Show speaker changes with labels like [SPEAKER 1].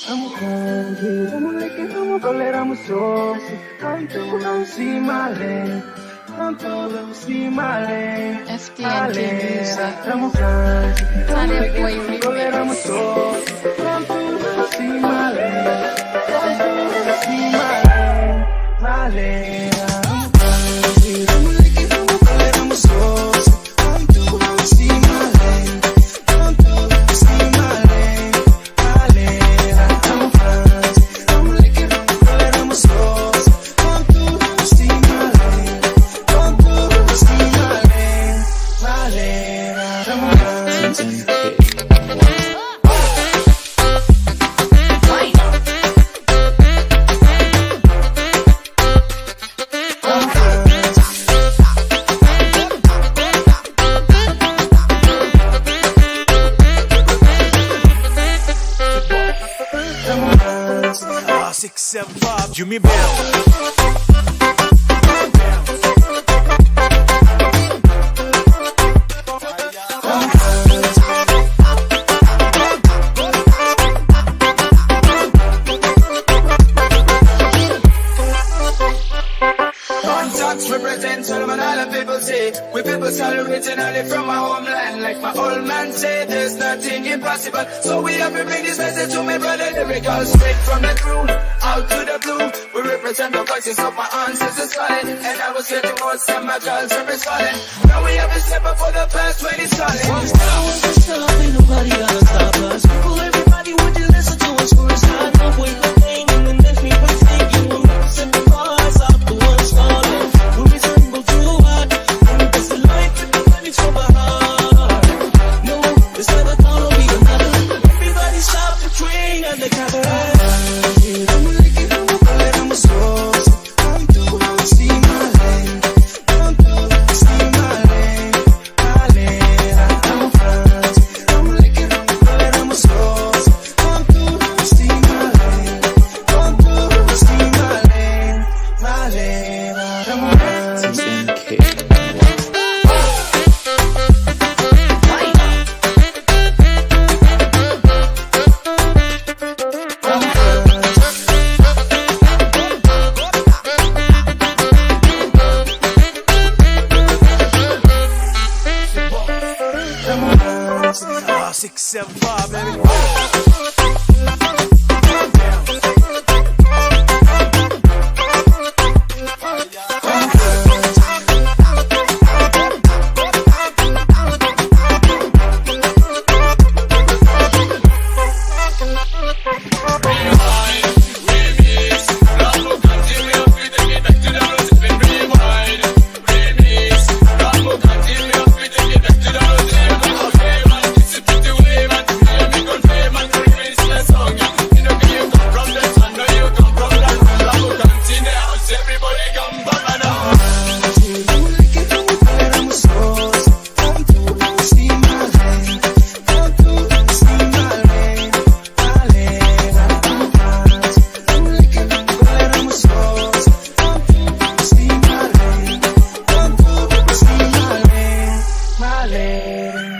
[SPEAKER 1] Vamos tranqui, vamos de que vamos toleramos sócio. Então não se male, não todos se male.
[SPEAKER 2] FTN
[SPEAKER 1] Vamos tranqui, vamos de
[SPEAKER 2] Tane
[SPEAKER 1] que
[SPEAKER 2] Boy
[SPEAKER 1] vamos toleramos sócio. Não todos se male, não todos se male. Valera, vamos tranqui, vamos de que vamos toleramos sócio. Não todos se male, não todos se male. Valera, vamos tranqui, vamos de que vamos toleramos sócio. Não todos se male, não todos se male. Valera, vamos tranqui.
[SPEAKER 3] Six, seven, five, Jimmy Bell.
[SPEAKER 4] Contacts represent Solomon Island people say. We people originally from our homeland. Like my old man said, there's nothing impossible. So we have to bring this message to my brother lyrical. Straight from the crew, out to the blue. We represent the voices of my ancestors solid. And I was here to most of my girls representing. Now we have to step up for the past 20 solid.
[SPEAKER 5] Ain't nobody gonna stop us. People, everybody, would you listen to us for a side? Don't wait for thing and then that's me for thinking. We'll represent the cause of the ones falling. We'll be simple to heart. And it's the life with the money from my heart. No, it's never gonna be another. Everybody stop the train and the cabaret.
[SPEAKER 3] Six, seven, five, baby.
[SPEAKER 1] Valera.